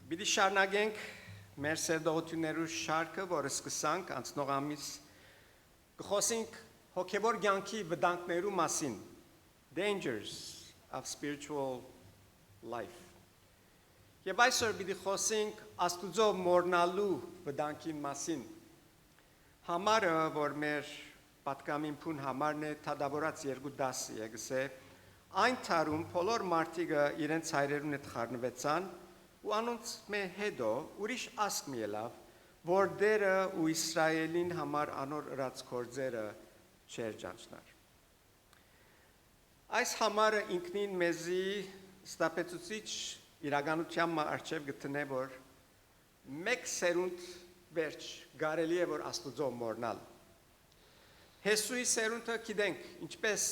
Պիտի շարունակենք մեր սերդողություններու շարքը, որը սկսանք անցնող ամիս, կխոսենք հոգևոր կյանքի վտանգներու մասին, dangers of spiritual life։ Եվ այսօր պիտի խոսենք Աստուծո մոռնալու վտանգին մասին։ Համարը, որ մեր պատկամին փուն համարն է թադավորած 2:10 եկսե, այն թարում բոլոր մարդիկը իրենց հայրերուն հետ խառնվեցան ու անոնց մե հետո ուրիշ ասկ մի ելավ, որ դերը ու Իսրայելին համար անոր ըրած գործերը չեր ճանչնար։ Այս համարը ինքնին մեզի ստապեցուցիչ իրականության արջև գտնե, որ մեկ սերունդ վերջ կարելի է որ Աստուծո մոռնալ։ Հեսուի սերունդը գիտենք, ինչպես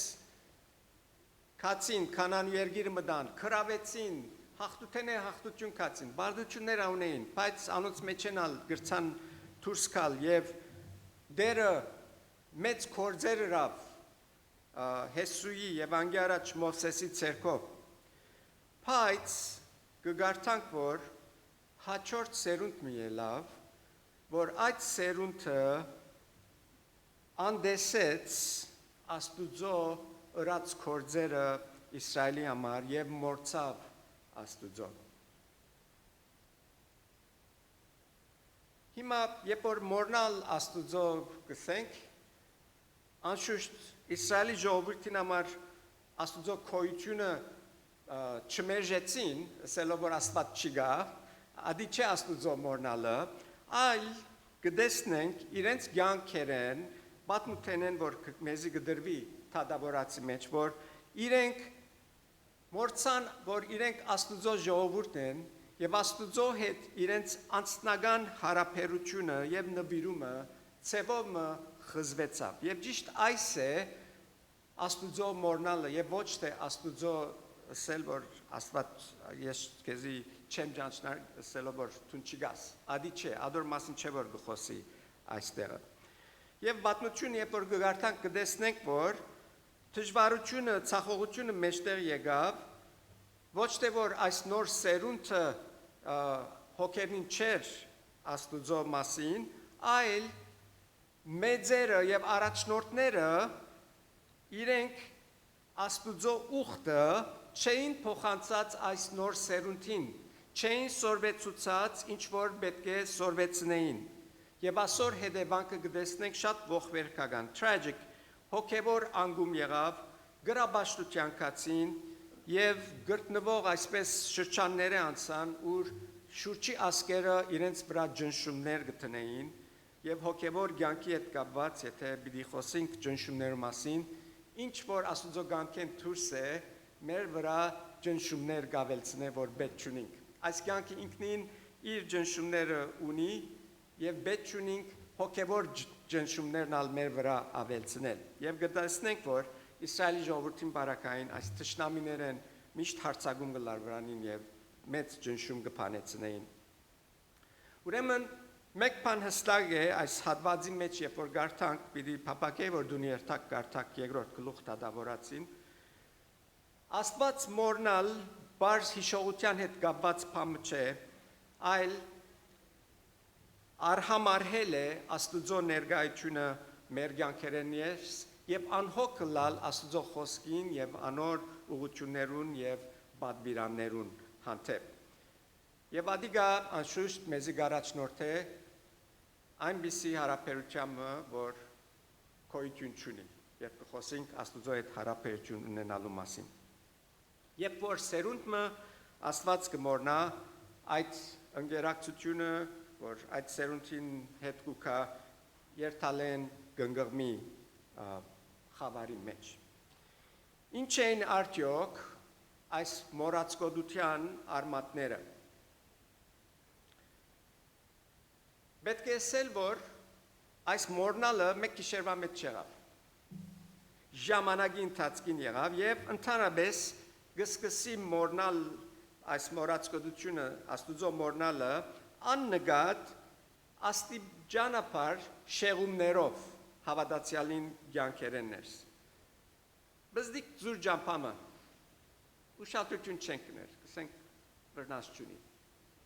կացին, կանան երկիրը մտան, քրավեցին, հաղթութենե հաղթություն կացին, բարդություններ ունեին, բայց անոնց մեջ ենալ գրցան դուրս գալ եւ դերը մեծ գործեր ըրավ Հեսուի եւ անգարաջ Մովսեսի ցերկով։ Բայց կգարտանք, որ հաջորդ սերունդ մի ելավ, որ այդ սերունդը անդեսեց Աստուծո ըրած գործերը Իսրայելի համար եւ մորցավ Աստուծո։ Հիմա երբ որ մոռնալ Աստուծո գսենք, անշուշտ Իսրայելի ժողովրդին համար Աստուծո քոյությունը չմերժեցին, ասելով որ Աստված չի գա, ադի չէ Աստուծո մոռնալը, այլ կտեսնենք իրենց կյանքերեն պատմութենեն, որ մեզի կդրվի թադավորացի մեջ, որ իրենք մորցան, որ իրենք Աստուծո ժողովուրդն են եւ Աստուծո հետ իրենց անձնական հարաբերությունը եւ նվիրումը ցևով խզվեցավ։ Եվ ճիշտ այս է Աստուծո մոռնալը եւ ոչ թե Աստուծո ասել, որ Աստված ես քեզի չեմ ճանչնար, ասելով որ դու չգաս։ Ադի չէ, ադոր մասին չէ որ գխոսի այստեղը։ Եվ պատմություն երբ որ գարտանք կտեսնենք, որ դժվարությունը, ցախողությունը մեջտեղ եկավ, ոչ թե որ այս նոր սերունդը հոգերին չէր Աստուծո մասին, այլ մեծերը եւ առաջնորդները իրենք Աստուծո ուխտը չէին փոխանցած այս նոր սերունդին, չէին սորվեցուցած ինչ որ պետք է սորվեցնեին։ Եվ այսօր հետևանքը կտեսնենք շատ ողբերգական, tragic, հոգևոր անգում եղավ, գրաբաշխության կացին եւ գտնվող այսպես շրջանները անցան, ուր շուրջի ասկերը իրենց վրա ջնշումներ գտնեին եւ հոգևոր կյանքի հետ կապված, եթե պիտի խոսենք ջնշումների մասին, ինչ որ Աստուծո կյանքեն դուրս է, մեր վրա ջնշումներ գավելցնե, որ պետք չունենք։ Այս կյանքը ինքնին իր ջնշումները ունի եւ պետք չունենք հոգևոր ջնշումներն ալ մեր վրա ավելցնել։ Եվ կտեսնենք, որ Իսրայելի ժողովրդին բարակային այս թշնամիներեն միշտ հարցակում գլար վրանին եւ մեծ ջնշում կփանեցնեին։ Ուրեմն մեկ բան հստակ է այս հատվածի մեջ, երբ որ գարտանք, պիտի փապակե, որ դու երթակ գարտակ երկրորդ գլուխ դադավորացին, Աստված մոռնալ բարձ հիշողության հետ կապված բան չէ, այլ արհամարհել է Աստուծո ներկայությունը մեր կյանքերեն եւ անհոգ լալ Աստուծո խոսքին եւ անոր ուղություններուն եւ պատվիրաններուն հանդեպ։ Եվ ադիգա անշուշտ մեզի գարաչնորդ է այնպիսի հարաբերությամբ, որ քոյություն չունի, երբ կխոսենք Աստուծո հետ հարաբերություն ունենալու մասին։ Երբ որ սերունդը Աստված կմոռնա այդ ընկերակցությունը, որ այդ սերունդին հետ կուքա երթալեն գնգղմի խավարի մեջ։ Ինչ են արդյոք այս մոռացկոդության արմատները։ Պետք է ասել, որ այս մոռնալը մեկ գիշերվա մեջ չեղավ։ Ժամանակի ընթացքին եղավ եւ ընդհանրապես գսկսի մոռնալ այս մոռացկոդությունը, Աստուծո մոռնալը աննկատ աստիճանաբար շեղումներով հավատացյալին կյանքերեններս։ Բզդիկ զուր ջամփամը ուշադրություն չենք կներ, կսենք բռնած չունի։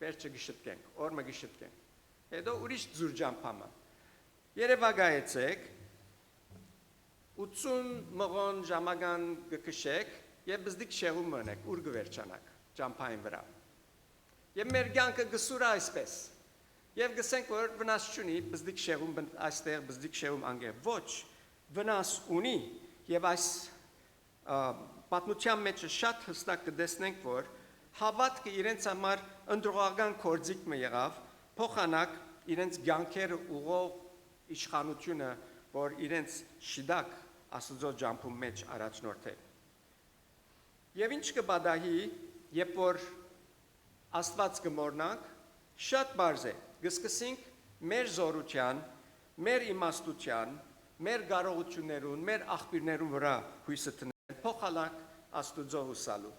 վերջը գշտկենք, օրը գշտկենք։ Հետո ուրիշ ձուր ջամփամը։ Երևակայեցեք 80 մղոն ժամական գկշեք եւ բզդիկ շեղում մնեք, ուր գվերջանակ ջամփային վրա։ Եվ մեր կյանքը գսուրա այսպես։ Եվ գսենք որ վնաս չունի, բզդիկ շեղում այստեղ բզդիկ շեղում անգե ոչ, վնաս ունի եւ այս պատմության մեջ շատ հստակ կտեսնենք որ հավատքը իրենց համար ընդրողական կորձիկ մը եղավ, փոխանակ իրենց կյանքերը ուղող իշխանությունը, որ իրենց շիդակ Աստծո ջամփում մեջ առաջնորդել։ Եվ ինչ կբադահի, երբ որ Աստված կմոռնանք, շատ բարձ է, կսկսենք մեր զորության, մեր իմաստության, մեր կարողություններուն, մեր աղբյուրներուն վրա հույսը տնել, փոխանակ Աստծո հուսալու։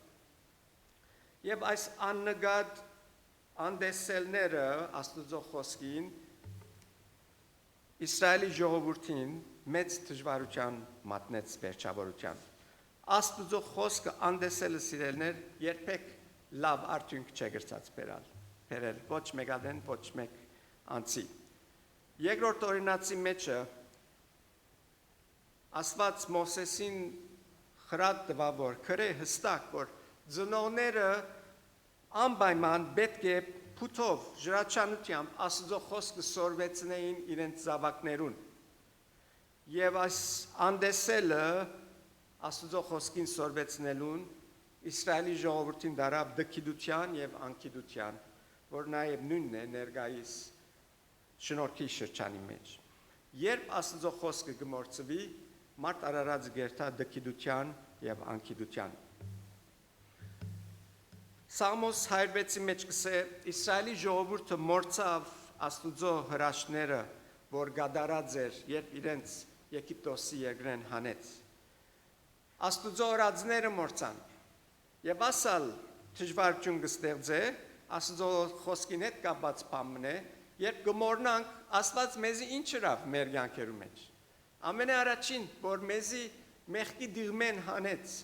Եվ այս աննկատ անդեսելները Աստծո խոսքին Իսրայելի ժողովրդին մեծ դժվարության մատնեց վերջավորության։ Աստծո խոսքը անդեսելը սիրելներ երբեք լավ արդյունք չգրծած բերել, ոչ մեկադեն, ոչ մեկ անցի։ Երկրորդ օրինացի մեջը Աստված Մովսեսին խրատ տվավ որ քրե հստակ որ ծնողները անպայման պետք է փութով ժրաչանությամբ Աստծո խոսքը սորվեցնեին իրենց զավակներուն եւ այս անդեսելը Աստծո խոսքին սորվեցնելուն Իսրայելի ժողովրդին դարավ դքիդության եւ անկիդության որ նաեւ նույնն է ներկայիս շնորհքի շրջանի մեջ երբ Աստծո խոսքը գմորցվի մարդ արարած գերտա դքիդության եւ անկիդության Սամոս 106-ի մեջ կսե Իսրայելի ժողովուրդը մորցավ Աստուծո հրաշքները, որ գադարած էր, երբ իրենց Եգիպտոսի երկրեն հանեց։ Աստուծո օրածները մորցան։ Եվ ասալ դժվարություն կստեղծե, Աստուծո խոսքին հետ կապած բանն է, երբ կմոռնանք Աստված մեզի ինչ հրավ մեր կյանքերում մեջ։ Ամենաառաջին, որ մեզի մեղքի դիրմեն հանեց,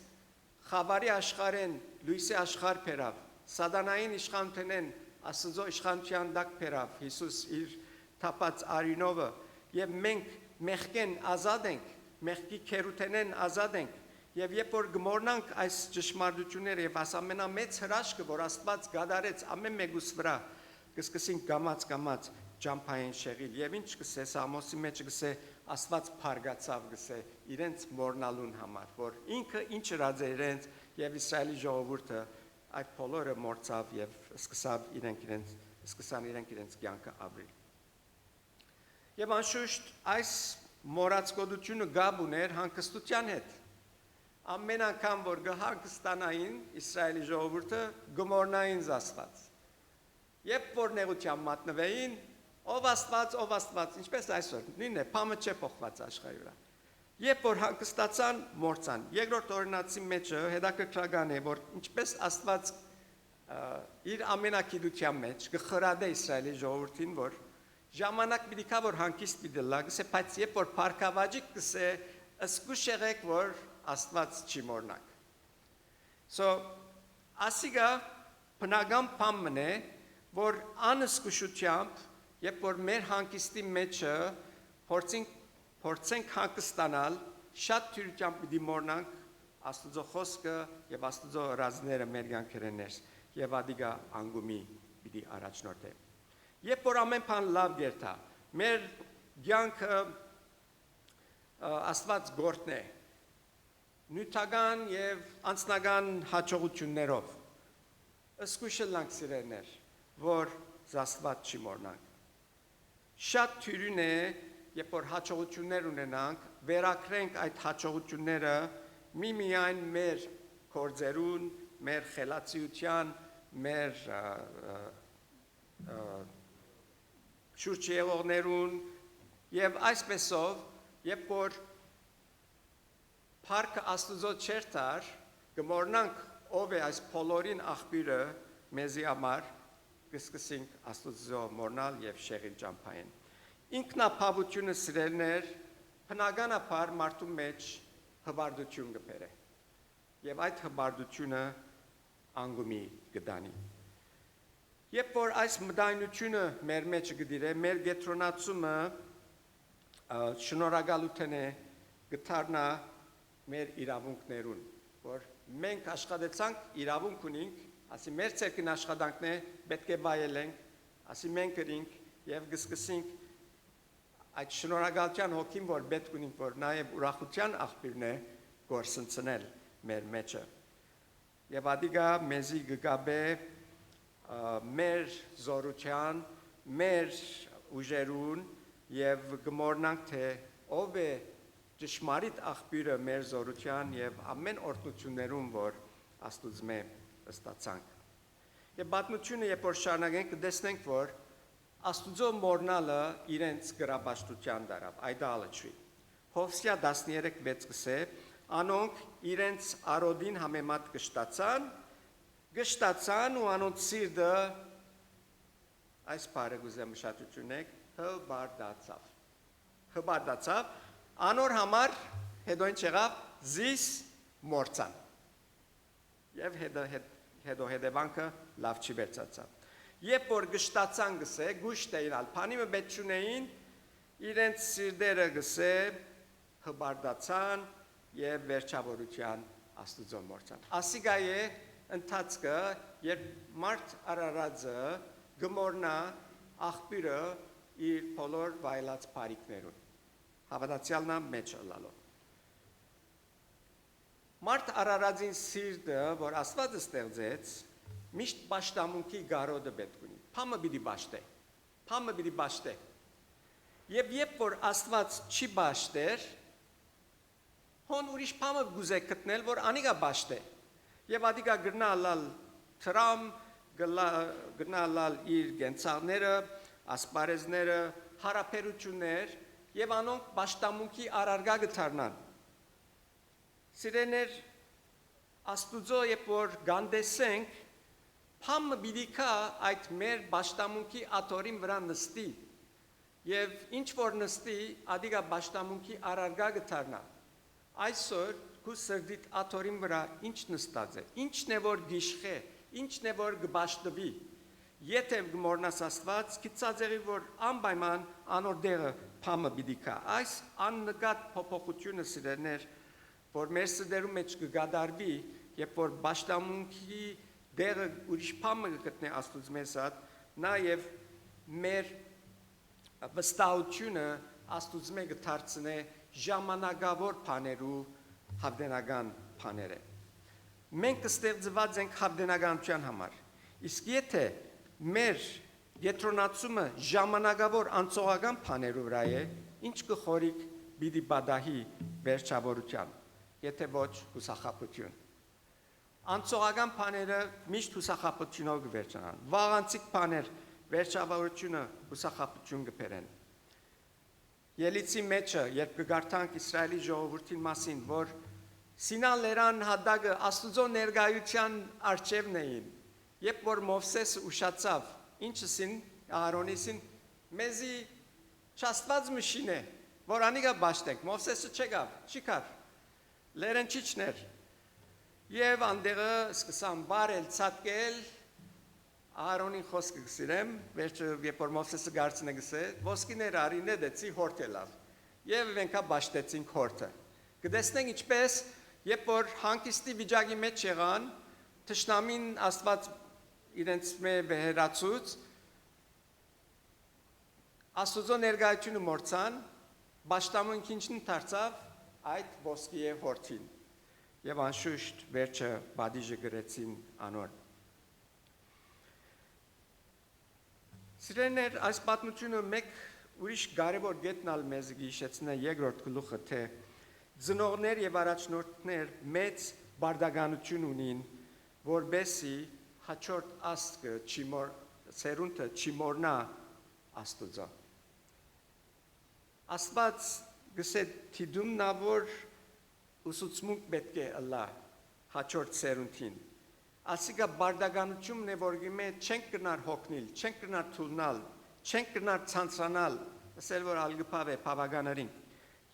խավարի աշխարհեն լույսի աշխարհ փերավ սատանային իշխանութենեն Աստծո իշխանության դակ փերավ Հիսուս իր թափած արինովը եւ մենք մեղքեն ազատ ենք մեղքի քերութենեն ազատ ենք եւ երբ որ գմորնանք այս ճշմարտությունները եւ այս ամենամեծ հրաշքը որ Աստված գադարեց ամեն մեկուս վրա կսկսենք գամած ջամփային շեղիլ եւ ինչ կսե Սամոսի մեջ կսե Աստված փարգացավ կսե իրենց մորնալուն համար որ ինքը ինչ հրած է իրենց եւ Իսրայելի ժողովուրդը այդ բոլորը մորցավ եւ սկսան իրենց կյանքը ապրել եւ անշուշտ այս մորացկոդությունը գաբ ուներ հանգստության հետ ամեն անգամ որ գհանգստանային Իսրայելի ժողովուրդը գմորնային Աստված երբ որ նեղության մատնվեին ով Աստված ինչպես այսօր նույնն է փամը չէ փոխված աշխարհի վրա երբ որ հանգստացան մորցան երկրորդ օրինացի մեջը հետաքրքրական է որ ինչպես Աստված իր ամենակիդության մեջ կխրադե Իսրայելի ժողովրդին որ ժամանակ պիտի կա որ հանգիստ պիտի լա գսե բայց երբ որ փառքավաճիկ գսե ասկուշ եղեք որ Աստված չի մորնակ so ասիգա բնական բանն է որ անսկուշությամբ երբ որ մեր հանգստի մեջը փորձենք հանգստանալ շատ թյուրությամբ պիտի մորնանք Աստծո խոսքը եւ Աստծո ռազները մեր կյանքերեն ներս եւ ադիգա անգումի պիտի առաջնորդե երբ որ ամեն բան լավ գերտա մեր կյանքը Աստված գործն է նյութական եւ անձնական հաջողություններով ըսկուշը լանք սիրելներ որ Աստված չի մորնանք շատ թյուրին է երբ որ հաջողություններ ունենանք վերակրենք այդ հաջողությունները միմիայն մեր կորձերուն մեր խելացիության մեր շուրջ եղողներուն եւ այսպեսով երբ որ փառքը Աստծո չերտար գմորնանք ով է այս բոլորին աղբյուրը մեզի համար կսկսենք Աստծո մորնալ եւ շեղիլ ջամփային ինքնապահությունը սիրելներ բնականաբար մարդու մեջ հբարդություն կբերե եւ այդ հբարդությունը անգումի կդանի Երբ որ այս մտայնությունը մեր մեջ գդիրե, մեր գետրոնացումը շնորհակալություն է գտարնա մեր իրավունքներուն, որ մենք աշխատեցանք իրավունք ունենք, ասի մեր ցերկին աշխատանքն է, պետք է բայելենք, ասի մենք գրինք եւ գսկսենք այդ շնորհակալության հոգին, որ պետք ունենք, որ նաեւ ուրախության աղբյուրն է գործընծնել մեր մեջը։ Եվ ադիգա մեզի գգաբե մեր զորության, մեր ուժերուն եւ գմորնանք թե ով է ճշմարիտ աղբյուրը մեր զորության եւ ամեն օրհնություններուն, որ Աստուծո մե ստացանք։ Եվ պատմությունը երբ որ շարունակենք կտեսնենք, որ Աստուծո մորնալը իրենց գրաբաշխության դարավ, idolatry։ Հովսեա 13:6 գսե, անոնք իրենց արոդին համեմատ գշտացան ու անոնց սիրտը այս բառը գուզեմ շատություն եք հբարդացավ անոր համար հետո ինչ եղավ զիս մորցան եւ հետո հետևանքը լավ չի վերցացավ երբ որ գշտացան գսե գուշտ էին փանիմը պետք չունեին իրենց սիրտերը գսե հբարդացան եւ վերջավորության Աստուծո մորցան ասիգա է ընթացքը երբ մարդ արարածը գմորնա աղբյուրը իր բոլոր վայելած բարիկներուն հավատացյալնա մեջ ըլալով մարդ արարածին սիրտը որ Աստված ստեղծեց միշտ պաշտամունքի գարոդը պետք ունի փամը պիտի բաշտե եւ երբ որ Աստված չի բաշտեր հոն ուրիշ փամը գուզե գտնել որ անիգա բաշտե եւ ադիգա գրնալալ տրամ գնալալ իր գենցաղները ասպարեզները հարաբերություններ եւ անոնք պաշտամունքի արարգա գտարնան սիրեներ Աստուծո երբ որ գանդեսենք փամը բիդիկա այդ մեր պաշտամունքի աթորին վրա նստի եւ ինչ որ նստի ադիգա պաշտամունքի արարգա գտարնա այսօր քու սրդիտ աթորին վրա ինչ նստած է ինչն է որ գիշխե ինչն է որ գբաշտվի եթե գմորնաս Աստված գիծած եղի որ անպայման անոր դերը փամը բիդիկա այս աննկատ փոփոխությունը սիրերներ որ մեր սրդերում մեջ կգադարվի երբ որ պաշտամունքի դերը ուրիշ փամը գտնե Աստուծո մեզ հատ նաեւ մեր վստահությունը Աստուծո մեզ դարձնե ժամանակավոր բաներու հավդենական բաները մենք կստեղծված ենք հավդենականության համար իսկ եթե մեր գետրոնացումը ժամանակավոր անցողական բաներու վրա է ինչ կխորիկ բիդի բադահի վերջավորության եթե ոչ հուսախապություն անցողական բաները միշտ հուսախապությունով կվերջանան վաղանցիկ բաներ վերջավորությունը հուսախապություն կբերեն Ելիցի մեջը, երբ կգարթանք Իսրայելի ժողովրդին մասին, որ Սինան լերան հադագը Աստուծո ներգայության արջևն էին, երբ որ Մովսեսը ուշացավ, ինչսին Ահարոնիսին, մեզի չաստված մշին է, որ անիգա բաշտենք, Մովսեսը չեկավ, չի կար, լերեն չիչներ, և անդեղը սկսան բարել, ծատկել, Ահարոնին խոսքը գսիրեմ, վերջը երբ որ Մովսեսը գարցին է գսե, ոսկիներ արինե դեցի հորթելավ, և վենքա բաշտեցինք հորթը։ Կդեսնենք ինչպես, երբ որ հանգիստի վիճակի մեջ եղան, թշնամին Աստված իրենց մե վեհերացուց, Աստուծո ներգայությունը մորցան, բաշտամունք ինչն դարձավ այդ ոսկի է հորթին, և անշուշտ վերջը բադիժը գրեցին անոր։ Սիրեներ, այս պատմությունը մեկ ուրիշ կարևոր գետնալ մեզ գիշեցնե երկրորդ գլուխը, թե ծնողներ եւ առաջնորդներ մեծ բարդականություն ունին, որբեսի հաջորդ աստղը սերունդը չմոռնա Աստուծո։ Աստված գսե թիդումնա որ ուսուցմունք պետք է ըլլա հաջորդ սերունդին Ասիկա բարդականությունն է, որ գիմե չենք կնար հոգնիլ, չենք կնար թուլնալ, չենք կնար ցանցանալ, ասել որ ալգպավ է պավագաներին։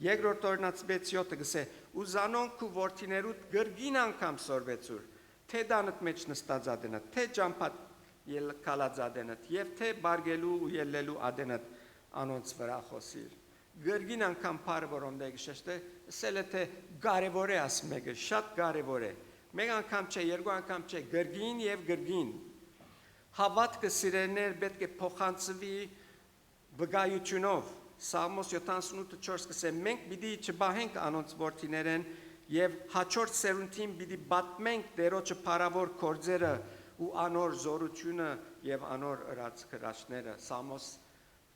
Երկրորդ օրինաց 6:7 գսե, ու զանոնք ու որդիներուտ գրգին անգամ սորվեցուր, թե դանդ մեջ նստած ադենա, թե ճամփատ ել կալած ադենդ եւ թե բարգելու ու ելլելու ադենդ անոնց վրա խոսիր գրգին անգամ բարը որոնց դեգշեշտե ասել է թե կարևոր է ասմեգը շատ կարևոր է մեկ անգամ չէ երկու անգամ չէ գրգին եւ գրգին հավատքը սիրելիներ պետք է փոխանցվի վկայությունով Սաղմոս 78:4 կսե մենք պիտի չբահենք անոնց որդիներեն եւ հաջորդ սերունդին պիտի բատմենք Տերոջը փառավոր կորձերը ու անոր զորությունը եւ անոր ըրած քրաշները Սաղմոս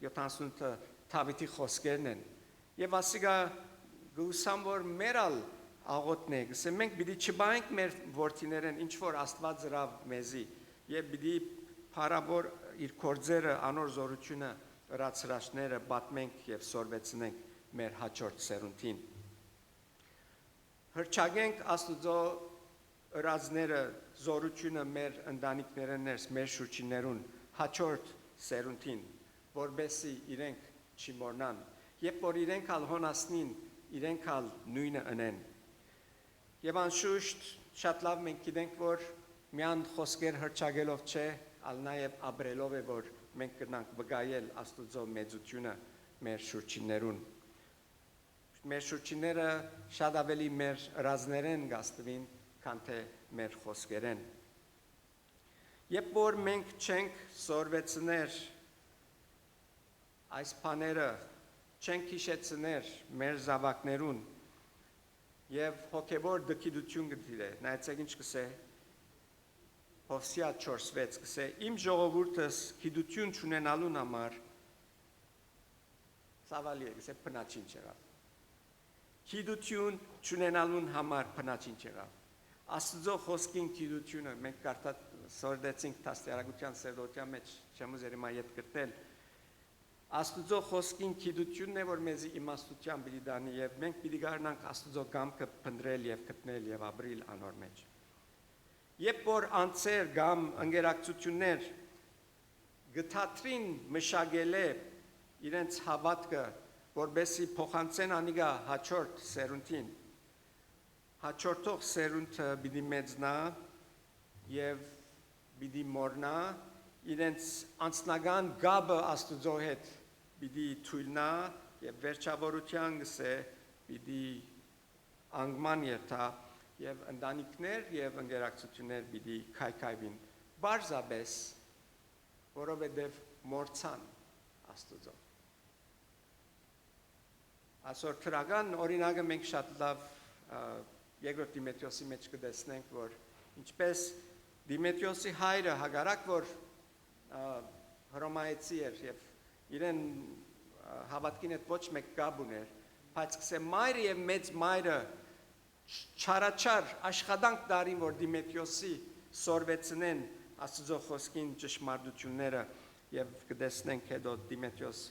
78 Թավիթի խոսքերն են եւ ասիկա գուսամ որ մերալ աղոթն է գսե մենք պիտի չբահենք մեր որդիներեն ինչ որ Աստված զրավ մեզի եւ պիտի փառավոր իր կորձերը անոր զորությունը ըրացրաշները բատմենք եւ սորվեցնենք մեր հաջորդ սերունդին հրճագենք Աստուծո ըրածները զորությունը մեր ընտանիքներն ներս մեր շուրջիներուն հաջորդ սերունդին որբեսի իրենք չմոռնան երբ որ իրենք ալ հոնասնին իրենք ալ նույնը ընեն եւ անշուշտ շատ լավ մենք գիտենք որ միան խոսքեր հրճագելով չէ ալ նաեւ ապրելով է որ մենք կնանք վկայել Աստուծո մեծությունը մեր շուրջիներուն մեր շուրջիները շատ ավելի մեր ըրածներեն գաստվին քան թե մեր խոսքերեն երբ որ մենք չենք սորվեցներ այս բաները չենք հիշեցներ մեր զավակներուն եւ հոգեվոր դքիդություն գտիրե նայեցեք ինչ կսե Հովսիա 4:6 կսե իմ ժողովուրդս գիտություն չունենալուն համար ցավալի է կսե փնաչին չեղավ գիտություն չունենալուն համար փնաչին չեղավ Աստծո խոսքին գիտությունը մենք կարդա սորդեցինք տասներագության սերդոտյան մեջ չեմ ուզեր հիմա ետ գտնել Աստուծո խոսքին գիտությունն է որ մեզի իմաստության պիտի դանի եւ մենք պիտի գարնանք Աստուծո կամքը փնտրել եւ գտնել եւ ապրիլ անոր մեջ Երբ որ անցեր կամ ընկերակցություններ գտատրին մշակել է իրենց հավատքը որբեսի փոխանցեն անիգա հաջորդ սերունդին հաջորդող սերունդը պիտի մեծնա եւ պիտի մոռնա իրենց անձնական գաբը Աստուծո հետ պիտի թույլնա եւ վերջավորության գսե պիտի անգման երթա եւ ընտանիքներ եւ ընկերակցություններ պիտի քայքայվին բարձաբես որովհետեւ մորցան Աստուծո Այսօր քրական օրինակը մենք շատ լավ երկրորդ Դիմետրիոսի մեջ կտեսնենք որ ինչպես Դիմետրիոսի հայրը հագարակ որ հռոմայեցի էր եւ իրեն հավատքին հետ ոչ մեկ կապ ուներ բայց կսե մայրը եւ մեծ մայրը չարաչար աշխատանք դարին որ Դիմետրիոսի սորվեցնեն Աստծո խոսքին ճշմարտությունները եւ կտեսնենք հետո Դիմետրիոս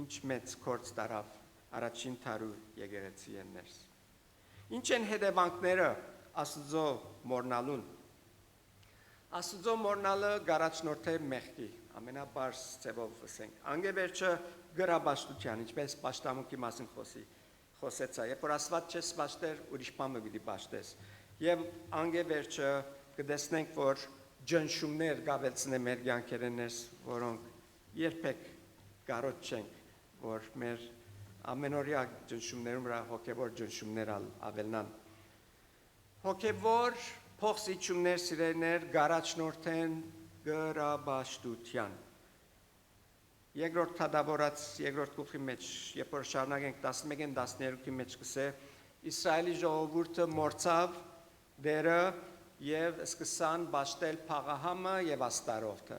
ինչ մեծ կորց տարավ առաջին թարու եկեղեցի են ներս Ինչ են հետևանքները Աստծո մոռնալուն Աստծո մոռնալը գարաչնորթե մեղքի ամենաբարձ ձևով ասենք անգևերջը գրաբաշխության ինչպես պաշտամունքի մասին խոսեցա երբ որ Աստված չես պաշտեր ուրիշ բան պիտի պաշտես եւ անգևերջը կտեսնենք որ ջնշումներ գավելցնե մեր կյանքերներս որոնք երբեք կարոտ չենք որ մեր ամենօրյա ջնշումներում վրա հոգեվոր ջնշումներ ավելնան հոգեվոր փոխսիչումներ սիրելիներ գարաչնորթեն գրաբաշխության Երկրորդ թադավորած երկրորդ գլխի մեջ երբ որ շարունակենք 11-ին 12-ի մեջ կսե Իսրայելի ժողովուրդը մորցավ դերը եւ սկսան ճաշտել Փաղահամը եւ Աստարոթը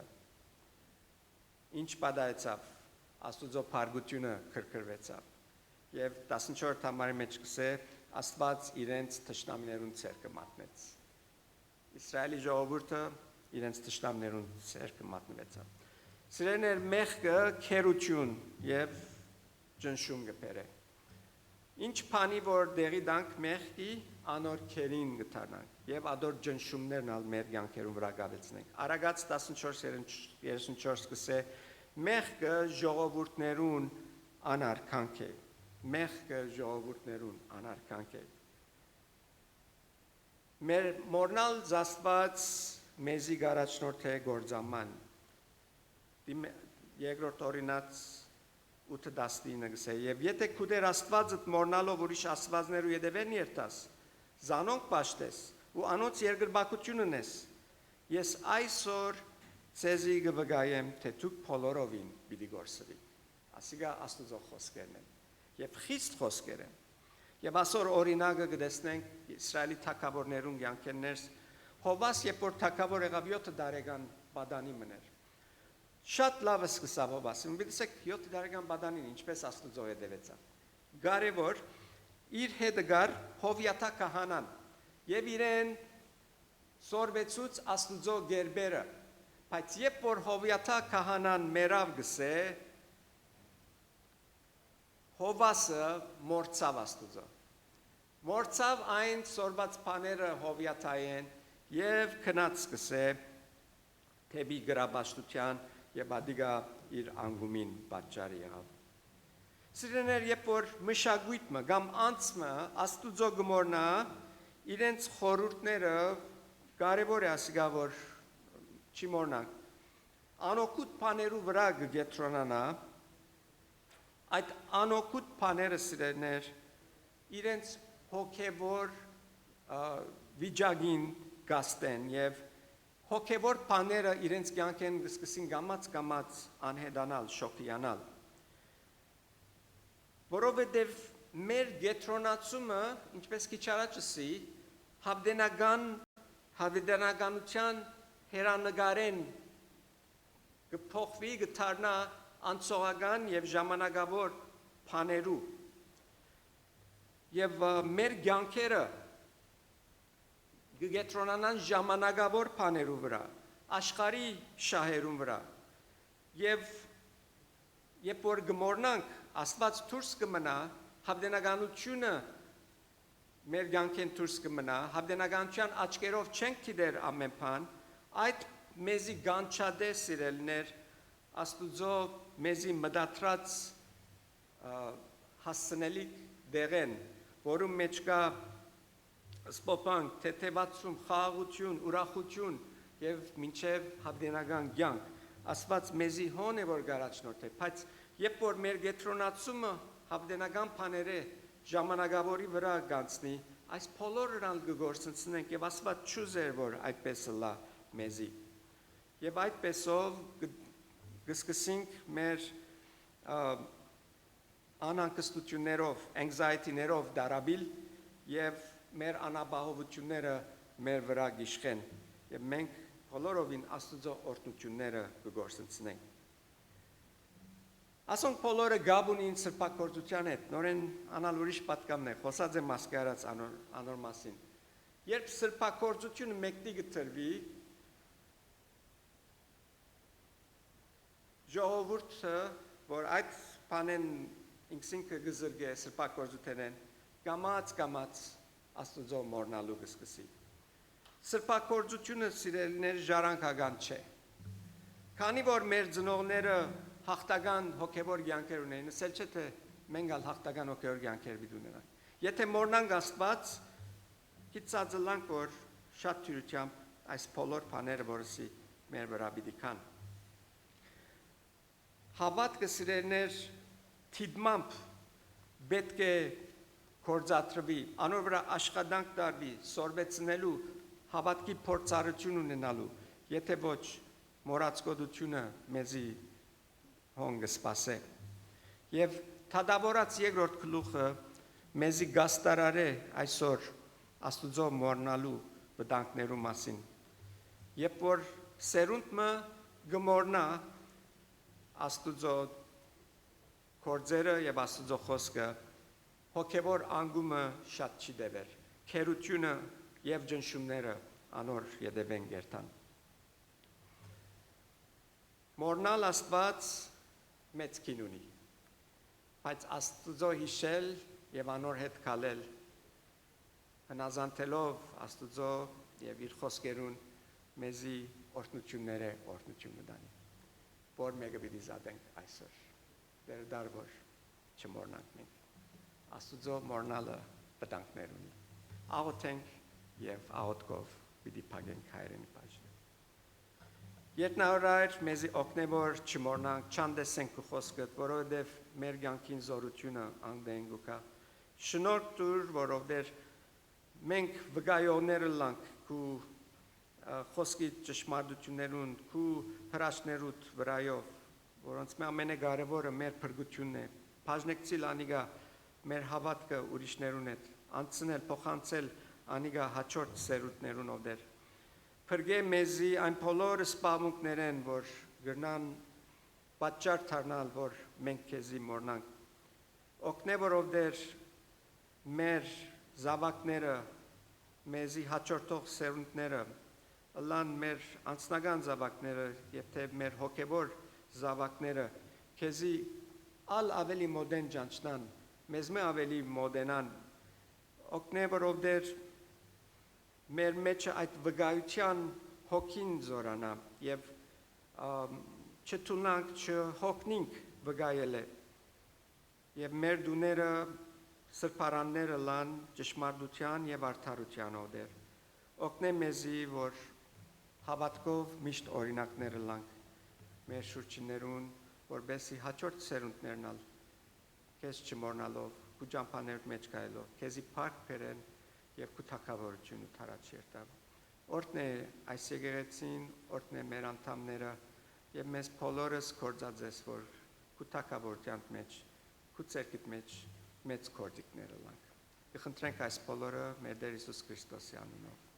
Ինչ պատահեցավ Աստուծո փարգությունը քրքրվեցավ եւ 14-րդ համարի մեջ կսե Աստված իրենց թշնամիներուն ցերկը մատնեց Իսրայելի ժողովուրդը իրենց թշնամիներուն ցերկը մատնվեցավ Սիրելիներ մեղքը քերություն եւ ջնշում կբերե Ինչ բանի որ դեղի դանք մեղքի անոր քերին գտանանք եւ ադոր ջնշումներն ալ մեր կյանքերում վրա գավեցնենք Արագած 14:34 կսե մեղքը ժողովուրդներուն անարքանք է մեղքը ժողովուրդներուն անարքանք է Մեր մորնալ զաստված մեզի գարաչնորդ է գործաման երկրորդ օրինաց 8:19 գսե եւ եթե քուդեր աստվածդ մորնալով ուրիշ աստվածներու յետևեն երթաս զանոնք պաշտես ու անոնց երկրբակությունն ես ես այսօր ցեզի գվգայեմ թե դուք բոլորովին պիտի գործվի ասիգա աստուծո խոսքերն են եւ խիստ խոսքեր են եւ ասոր օրինակը գտեսնենք Իսրայելի թագավորներուն կյանքերներս Հովաս երբ որ թագավոր եղավ 7 տարեկան բադանի մներ շատ լավ սկսավ Հովասը միտսեք 7 տարեկան բադանին ինչպես աստուծո հետևեցավ կարևոր իր հետ գար Հովյաթա քահանան եւ իրեն սորվեցուց աստուծո գերբերը բայց երբ որ Հովյաթա քահանան մերավ գսե Հովասը մորցավ աստուծո մորցավ այն սորված բաները Հովյաթային եւ քնած գսե թեբի գրաբաշխության եւ ադիգա իր անգումին պատճառ եղավ Սիրեներ երբ որ մշակույթը կամ անցը աստուծո գմորնա իրենց խորհուրդները կարևոր է ասիգա որ չի մորնանք անօգուտ բաներու վրա գետրոնանա այդ անօգուտ բաները սիրեներ իրենց հոգևոր վիճակին գաստեն եւ հոգևոր բաները իրենց կյանքեն սկսին գամած անհետանալ շոկիանալ որովհետեւ մեր գետրոնացումը ինչպես քիչ առաջ ասի հավդենականության հերանեկարեն գփոխվի գտարնա անցողական եւ ժամանակավոր բաներու եւ մեր կյանքերը գետրոնանան ժամանակավոր բաներու վրա աշխարհի շահերուն վրա եւ երբ որ գմորնանք աստված դուրս կմնա հավդենականությունը մեր կյանքեն դուրս կմնա հավդենականության աչքերով չենք գիտեր ամեն բան այդ մեզի գանչադե սիրելներ աստուծո մեզի մդատրած հասցնելիք դեղեն որում մեջ կա սպոպանք, թեթևացում, խաղաղություն, ուրախություն եւ մինչեւ հավդենական կյանք աստված մեզի հոն է որ գարաչնորդ է բայց երբ որ մեր գետրոնացումը հավդենական բաները ժամանակավորի վրա գանցնի այս բոլորը գգործնցնենք եւ աստված ճուզեր որ այդպես լա մեզի եւ այդպեսով գսկսենք մեր անհանգստություններով anxiety-ներով դարաբիլ եւ մեր անապահովությունները մեր վրա գիշխեն եւ մենք բոլորովին աստուծո օրհնությունները կգործնցնենք ասոնք բոլորը գաբունին սրբակորձության հետ նորեն անալ ուրիշ պատկամն է խոսած եմ մասկարած անոր մասին երբ սրբակորձությունը մեկտի գտրվի ժողովուրդը որ այդ բանեն ինքսինքը գզրգե սրբակորձութենեն կամած աստուծո մորնալու գսկսի սրբակորձությունը սիրելիներ ժառանգական չէ քանի որ մեր ծնողները հաղթական հոգևոր կյանքեր ունեն ասել չէ թե մենք ալ հաղթական հոգևոր կյանքեր պիտի ունենանք եթե մորնանք աստված հիծածլանք որ շատ թյուրությամբ այս բոլոր բաները որսի մեր վրա պիտի կան հավատքը սիրելիներ թիդմամբ պետք է կորձատրվի անոր վրա աշխատանք տարվի սորվեցնելու հավատքի փորձառություն ունենալու եթե ոչ մորացկոդությունը մեզի հոնգը սպասե եւ թադավորած երկրորդ գլուխը մեզի գաստարարե այսօր աստուծո մորնալու վտանգներու մասին երբ որ սերունդը գմորնա աստուծո կորձերը եւ աստուծո խոսքը հոգևոր անգումը շատ չի դեվեր քերությունը եւ ջնշումները անոր յետևեն գերտան մորնալ աստված մեծ քին ունի բայց աստուծո հիշել եւ անոր հետ կալել հնազանդելով աստուծո եւ իր խոսքերուն մեզի օրհնությունները օրհնություն կդանի որ մեկը պիտի զատենք այսօր դեր որ չմորնանք մենք աստուծո մորնալը վտանգներ ունի աղոթենք եւ աղոթքով պիտի փակենք հայրենի բաժնը Ետնաորայր մեզի օգնեվոր չմորնանք չանդեսենք ու խոսքդ, որովհետև մեր կյանքին զորությունը անգդեն գուկա։ Շնորհ տուր, որովհետև մենք վկայողները լանք քու խոսքի ճշմարտություններուն, քու հրաշներուտ վրայով, որոնց ամենակարևորը մեր փրկությունն է։ Բաժնեկցիլ անիգա մեր հավատքը ուրիշներուն հետ, անցնել, փոխանցել անիգա հաջորդ սերունդներուն ովդեր։ Փրկե մեզի այն բոլոր սպառնունքներեն, որ գրնան պատճառ դառնալ, որ մենք քեզի մորնանք։ Օգնե որովհետև մեր զավակները, մեզի հաջորդող սերունդները, լան մեր անձնական զավակները եւ թե մեր հոգեվոր զավակները քեզի ավելի մոդեն ճանչնան, մեզ ավելի մոդենան, օգնե որովհետև մեր մեջ այդ վկայության հոգին զորանա եւ չթունանք չհոգնինք վկայել եւ մեր դուները սրբարանները լան ճշմարտության եւ արդարության որդեր օգնե մեզի որ հավատքով միշտ օրինակները լանք մեր շուրջիներուն որբեսի հաջորդ սերունդներն ալ քեզ չմոռնալով քու ճամփաներ մեջ գայելով քեզի փառք բերեն եւ քու թակավորությունը թարաչերտավ օրտնե այս եկեղեցին օրտնե մեր անդամները եւ մեզ բոլորս կորձածես որ քու թակավորության մեջ քու ցերկիտ մեջ մեծ կորտիկները լանք կխնդրենք այս բոլորը մեր Տեր Հիսուս Քրիստոսի անունով